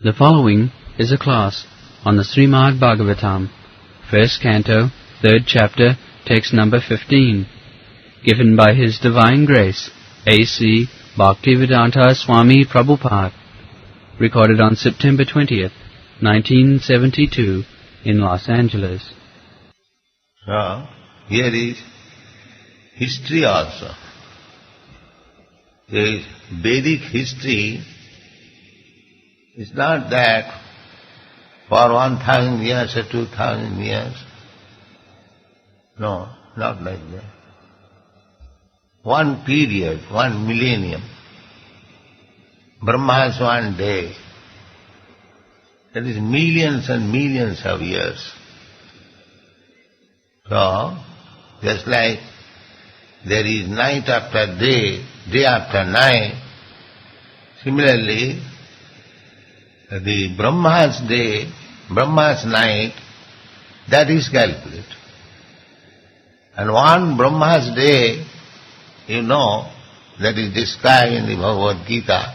The following is a class on the Srimad Bhagavatam, first canto, third chapter, text number 15, given by His Divine Grace, A.C. Bhaktivedanta Swami Prabhupada, recorded on September 20th, 1972, in Los Angeles. So, here is history also. The Vedic history is not that for 1,000 years or 2,000 years. No, not like that. One period, one millennium. Brahma is one day. That is millions and millions of years. So, just like there is night after day, day after night, similarly, the Brahma's day, Brahma's night, that is calculated. And one Brahma's day, you know, that is described in the Bhagavad Gita,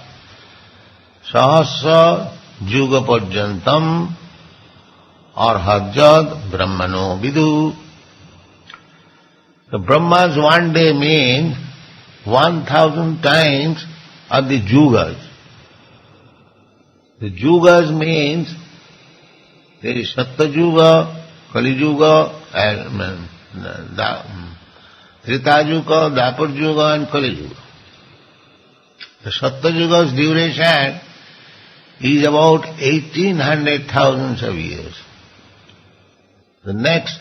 Sahasra Juga Parjantam Arhajad Brahmano Vidu. The Brahma's one day means 1,000 times of the Yugas. The Yugas means there is Satta Yuga, Kali Yuga, and Treta Yuga, Dapur Yuga and Kali Yuga. The Satta Yuga's duration is about 1,800,000 of years. The next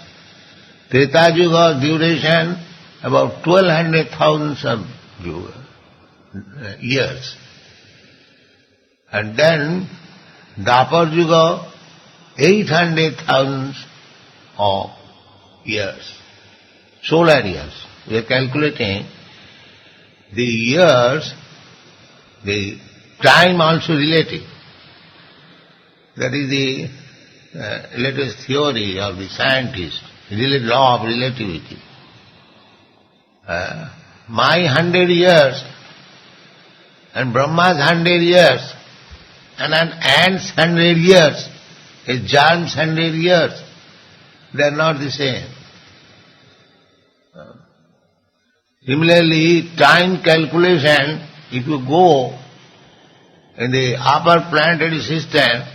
Treta Yuga's duration about 1,200,000 of years. And then Dapur Yuga, 800,000 of years, solar years. We are calculating the years, the time also relative. That is the latest theory of the scientists, law of relativity. My 100 years and Brahma's 100 years and an ant's 100 years, a germ's 100 years, they are not the same. Similarly, time calculation, if you go in the upper planetary system,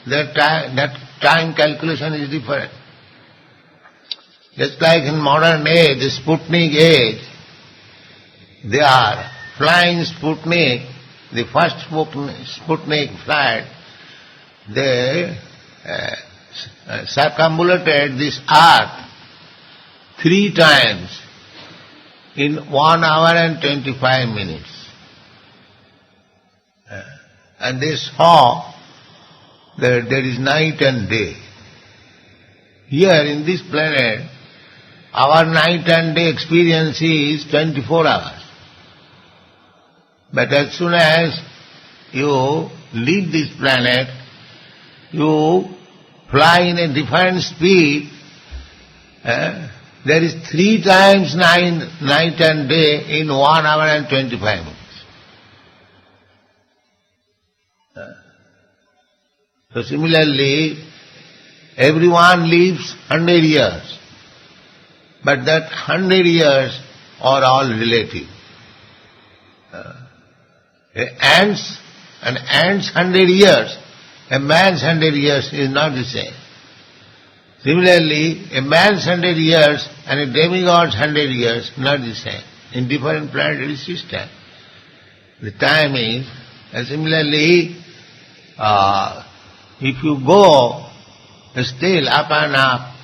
that time calculation is different. Just like in modern age, the Sputnik age, they are flying Sputnik, the first Sputnik flight, they circumambulated this earth 3 times in 1 hour and 25 minutes. And they saw that there is night and day. Here in this planet, our night and day experience is 24 hours. But as soon as you leave this planet, you fly in a different speed, there is 3 times night and day in 1 hour and 25 minutes. So similarly, everyone lives 100 years, but that 100 years are all relative. An ant's 100 years, a man's 100 years is not the same. Similarly, a man's 100 years and a demigod's 100 years not the same. In different planetary systems, the time is. And similarly, if you go still up and up,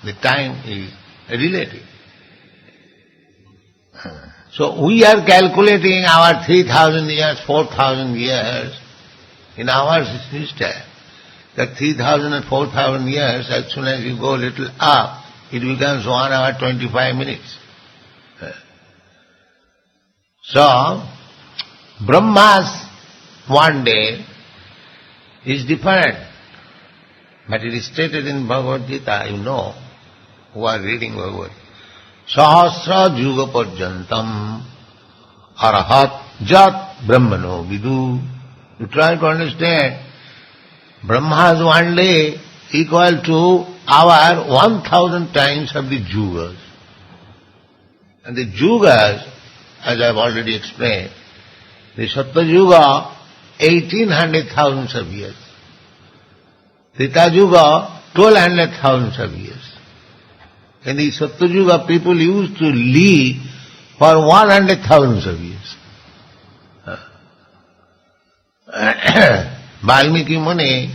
the time is relative. So we are calculating our 3,000 years, 4,000 years in our system. That 3,000 and 4,000 years, as soon as you go a little up, it becomes 1 hour 25 minutes. So, Brahma's one day is different. But it is stated in Bhagavad Gita, you know, who are reading Bhagavad Gita. Sahasra Juga Parjantam Arahat Jat Brahmano Vidu. You try to understand Brahma's one day equal to our 1,000 times of the yugas. And the yugas, as I have already explained, the Sattva Yuga, 1800,000 of years. Treta Yuga, 1200,000 of years. In the Sattva Yuga, people used to live for 100,000 of years. Valmiki Muni,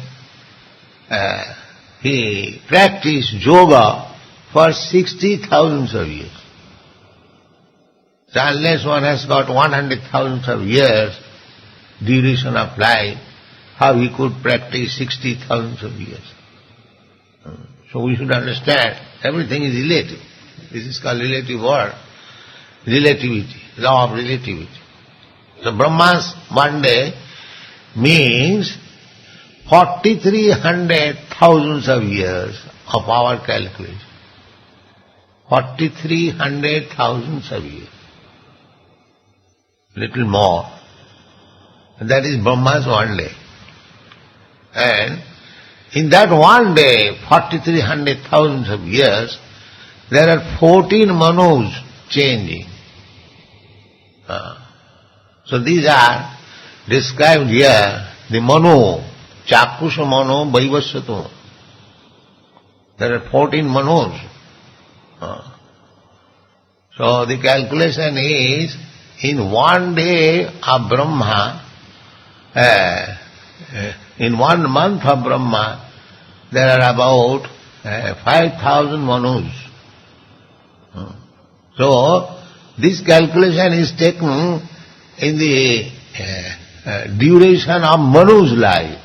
he practiced yoga for 60,000 of years. So unless one has got 100,000 of years duration of life, how he could practice 60,000 of years? So we should understand, everything is relative. This is called relative word. Relativity, law of relativity. So Brahma's one day means 4,300,000 of years of our calculation. 4,300,000 of years. Little more. That is Brahma's one day. And in that one day, 4,300,000 of years, there are 14 Manus changing. So these are described here, the Manu, Caksusa Manu, Vaivasvata Manu. There are 14 Manus. So the calculation is, in one day of Brahma, in 1 month of Brahma, there are about 5,000 Manus. So this calculation is taken in the duration of Manu's life.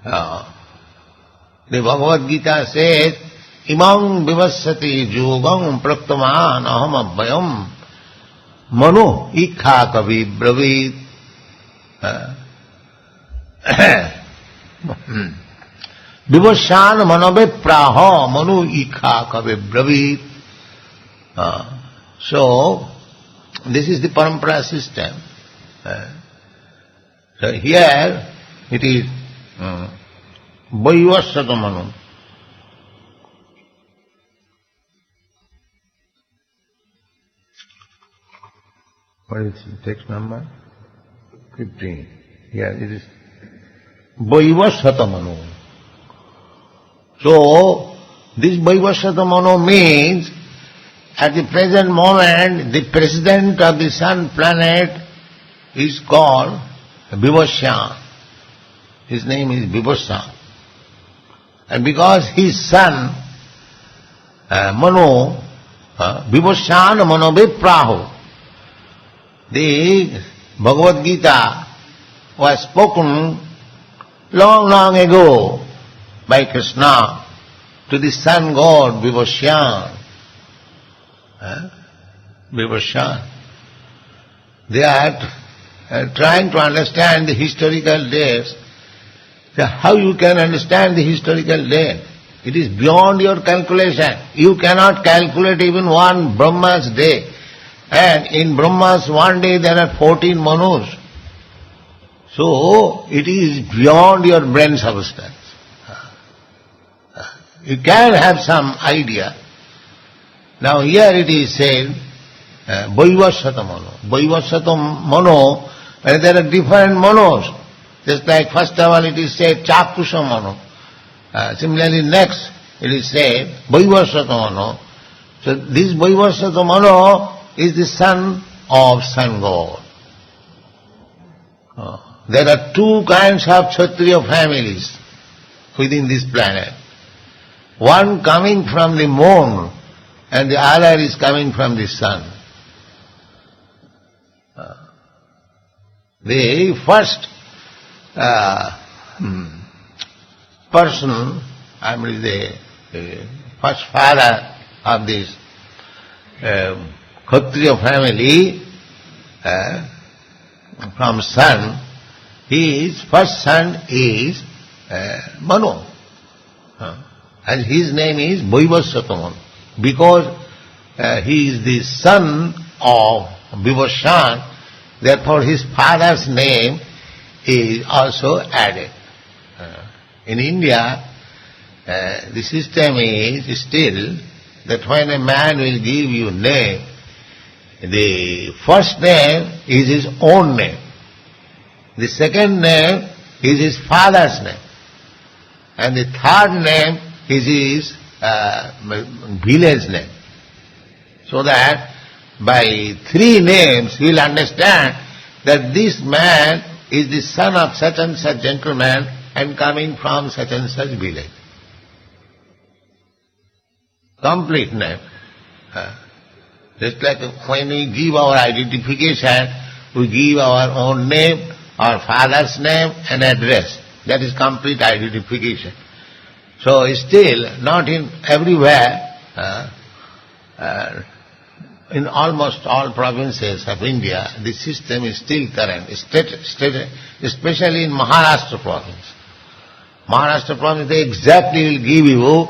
The Bhagavad Gita says, Imam vivassati yogam praktaman aham abhayam manu ikha kavi bravid. Vivassan manabe praha manu ikha kavi bravid. So, this is the parampara system. So here it is Vaivasvata Manu. What is the text number? 15. Here it is Vaivasvata Manu. So, this Vaivasvata Manu means, at the present moment, the president of the sun planet is called Vivasyan. His name is Vivasyan. And because his son, Manu, Vivasyan Manobe Prahu, the Bhagavad Gita was spoken long, long ago by Krishna to the sun god Vivasyan. Vivasyan. They are trying to understand the historical dates. So how you can understand the historical date? It is beyond your calculation. You cannot calculate even one Brahma's day. And in Brahma's one day there are 14 Manus. So it is beyond your brain substance. You can have some idea. Now here it is said, Vaivasvata Manu. Vaivasvata Manu, and there are different Manus. Just like first of all it is said Caksusa Manu. Similarly next it is said Vaivasvata Manu. So this Vaivasvata Manu is the son of sun god. There are two kinds of Kshatriya families within this planet. One coming from the moon and the other is coming from the sun. The first person, I mean the first father of this Kshatriya family from sun, his first son is Manu. And his name is Vaivasvata Manu. Because he is the son of Vivasyan, therefore his father's name is also added. In India, the system is still that when a man will give you name, the first name is his own name. The second name is his father's name. And the third name is his village name. So that by three names he will understand that this man is the son of such and such gentleman and coming from such and such village. Complete name. Just like when we give our identification, we give our own name, our father's name and address. That is complete identification. So still, not in everywhere, in almost all provinces of India, the system is still current, especially in Maharashtra province. Maharashtra province, they exactly will give you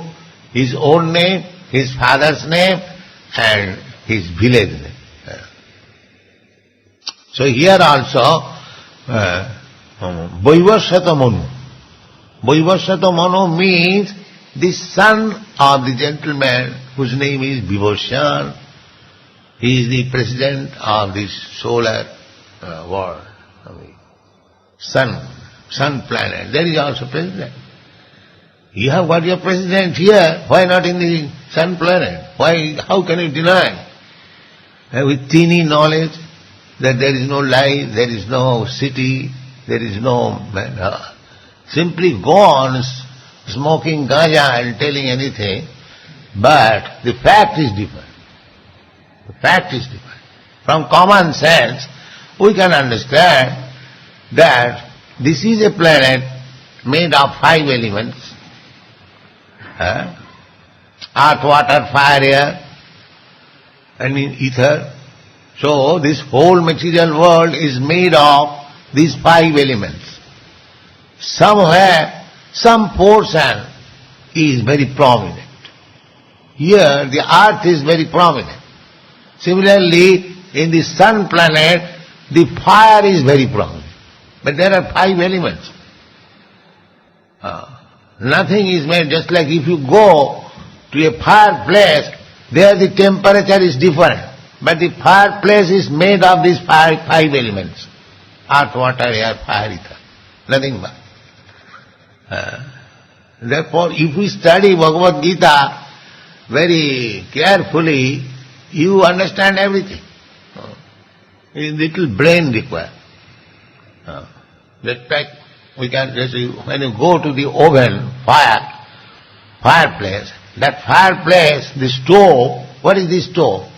his own name, his father's name and his village name. So here also, Vaivasvata Manu. Vaivasvata Manu means the son of the gentleman whose name is Vibhushan. He is the president of this solar world, sun planet. There is also president. You have got your president here, why not in the sun planet? How can you deny? With teeny knowledge that there is no life, there is no city, there is no simply go on smoking ganja and telling anything, but the fact is different. The fact is different. From common sense, we can understand that this is a planet made of 5 elements, earth, water, fire, air, and ether. So this whole material world is made of these 5 elements. Somewhere, some portion is very prominent. Here, the earth is very prominent. Similarly, in the sun planet, the fire is very prominent. But there are 5 elements. Nothing is made, just like if you go to a fireplace, there the temperature is different. But the fireplace is made of these 5 elements. Earth, water, air, fire, ether. Nothing but. Therefore, if we study Bhagavad Gita very carefully, you understand everything. A little brain required. Just like we can just, when you go to the oven, fireplace, that fireplace, the stove, what is the stove?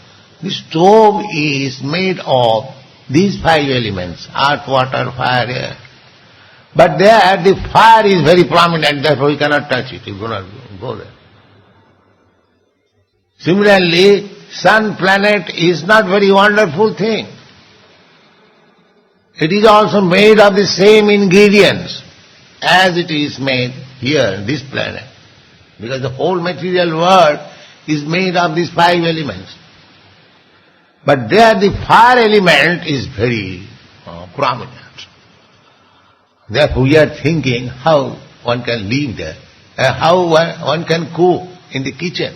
The stove is made of these 5 elements, earth, water, fire, air. But there the fire is very prominent, therefore we cannot touch it, you cannot go there. Similarly, sun planet is not very wonderful thing. It is also made of the same ingredients as it is made here, this planet. Because the whole material world is made of these 5 elements. But there the fire element is very prominent. Therefore we are thinking how one can live there, how one can cook in the kitchen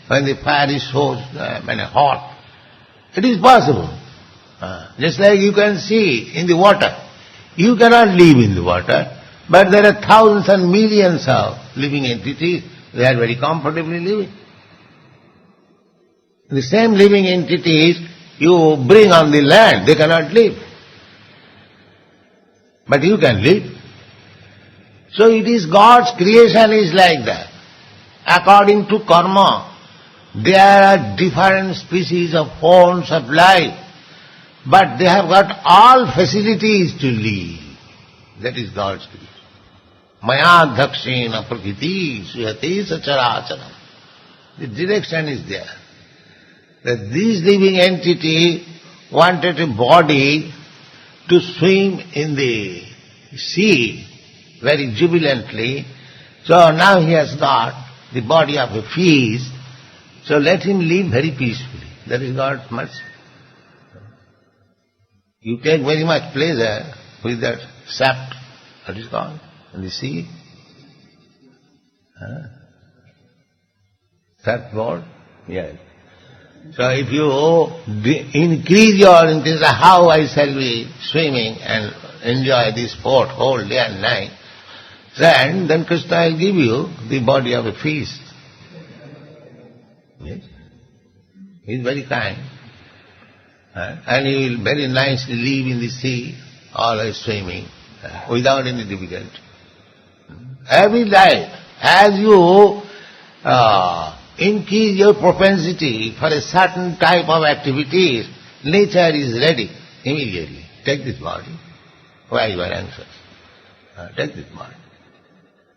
when the fire is so hot. It is possible. Just like you can see in the water. You cannot live in the water, but there are thousands and millions of living entities. They are very comfortably living. The same living entities you bring on the land, they cannot live. But you can live. So it is God's creation is like that. According to karma, there are different species of forms of life, but they have got all facilities to live. That is God's creation. Maya dhakshena prakriti suyate sacharacharam. The direction is there. That this living entity wanted a body to swim in the sea very jubilantly. So now he has got the body of a fish. So let him live very peacefully. That is God's mercy. You take very much pleasure with that sap that is gone. in the sea? Surfboard? Yes. So if you increase your interest, how I shall be swimming and enjoy this sport whole day and night, then Krishna will give you the body of a fish. Yes. He is very kind. And you will very nicely live in the sea, always swimming, without any difficulty. Every life, as you increase your propensity for a certain type of activities, nature is ready immediately. Take this body. Why you are anxious? Take this body.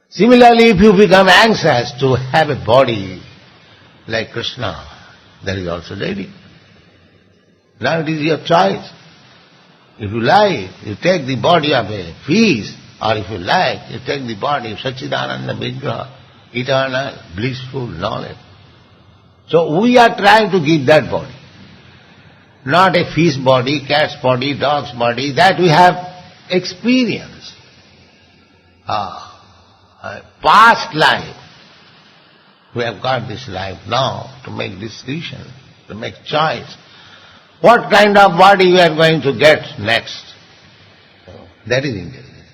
Similarly, if you become anxious to have a body like Krishna, that is also ready. Now it is your choice. If you like, you take the body of a fish, or if you like, you take the body of Satchidananda Vigraha, eternal, blissful knowledge. So we are trying to give that body. Not a fish body, cat's body, dog's body, that we have experienced. Past life. We have got this life now to make decision, to make choice. What kind of body we are going to get next? That is intelligence.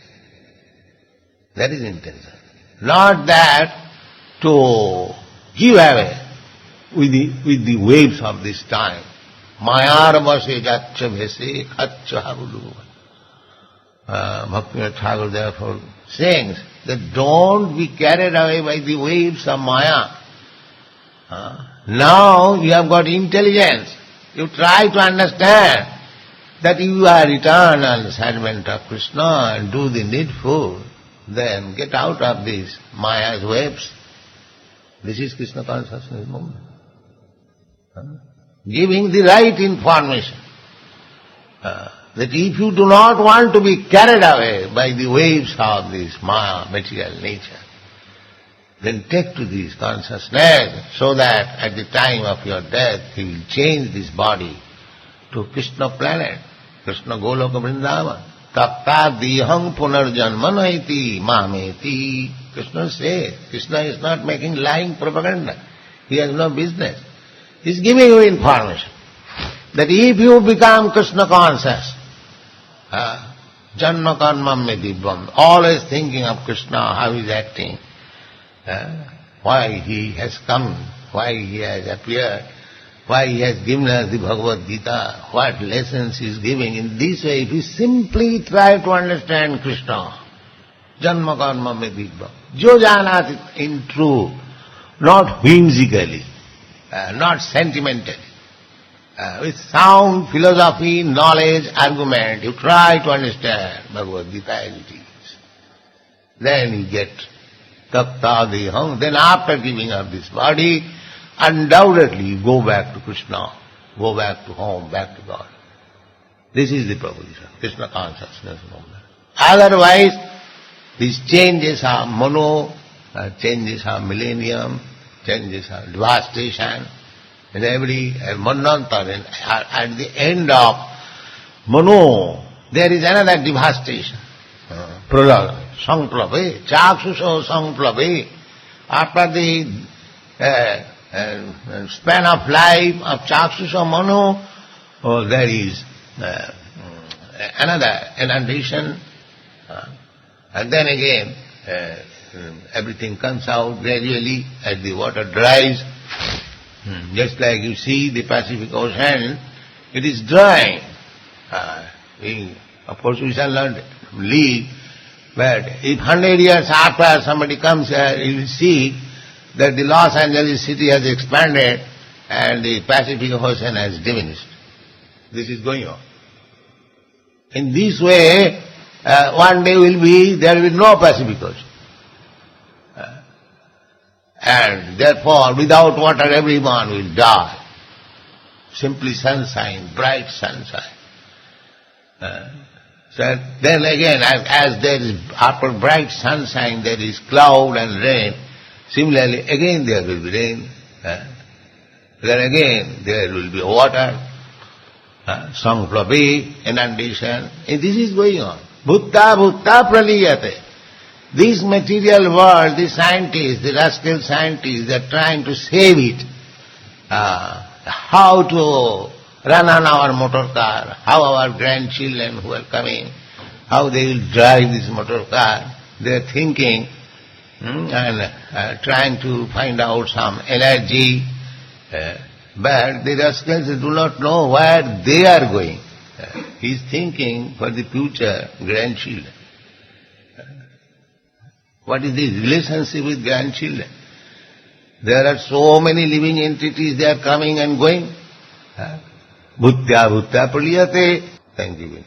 That is intelligence. Not that to give away with the waves of this time. Mayarvase jatcha bhese khatcha habulu. Bhaktivinoda Thakur therefore sings that don't be carried away by the waves of Maya. Now you have got intelligence. You try to understand that you are eternal servant of Krishna and do the needful. Then get out of these Maya's waves. This is Krishna consciousness movement. Giving the right information. That if you do not want to be carried away by the waves of this Maya, material nature, then take to this consciousness so that at the time of your death he will change this body to Krishna planet, Krishna Goloka Vrindavan. Takta diham punarjanmanaiti mameti. Krishna says, Krishna is not making lying propaganda. He has no business. He is giving you information that if you become Krishna conscious, janma karmam me dibbam, always thinking of Krishna, how he is acting, why he has come, why he has appeared, why he has given us the Bhagavad Gita, what lessons he is giving. In this way, if you simply try to understand Krishna, janma karma me dibbam, jo janat in truth, not whimsically, not sentimentally, with sound philosophy, knowledge, argument, you try to understand Bhagavad Gita as it is. Then you get tapta deham. Then after giving up this body, undoubtedly you go back to Krishna, go back to home, back to God. This is the proposition, Krishna consciousness movement. Otherwise, these changes are mono, changes are millennium, changes are devastation, and every manantar, at the end of mono, there is another devastation. Pralaya, Sangplave, Caksusa Sangplave. After the span of life of Caksusa Manu, there is another inundation, and then again everything comes out gradually as the water dries. Just like you see the Pacific Ocean, it is drying. Of course we shall not leave, but if 100 years after somebody comes here, you will see that the Los Angeles city has expanded and the Pacific Ocean has diminished. This is going on. In this way, one day there will be no Pacific Ocean. And therefore, without water everyone will die. Simply sunshine, bright sunshine. So then again, as there is, after bright sunshine, there is cloud and rain, similarly again there will be rain. Then again there will be water, Sangplavi, inundation. And this is going on. Bhutta bhutta praliyate. This material world, the scientists, the rascal scientists, they are trying to save it. How to run on our motor car, how our grandchildren who are coming, how they will drive this motor car. They are thinking and trying to find out some energy. But the rascals do not know where they are going. He is thinking for the future grandchildren. What is the relationship with grandchildren? There are so many living entities, they are coming and going. Bhutya bhutya praliyate. Thank you.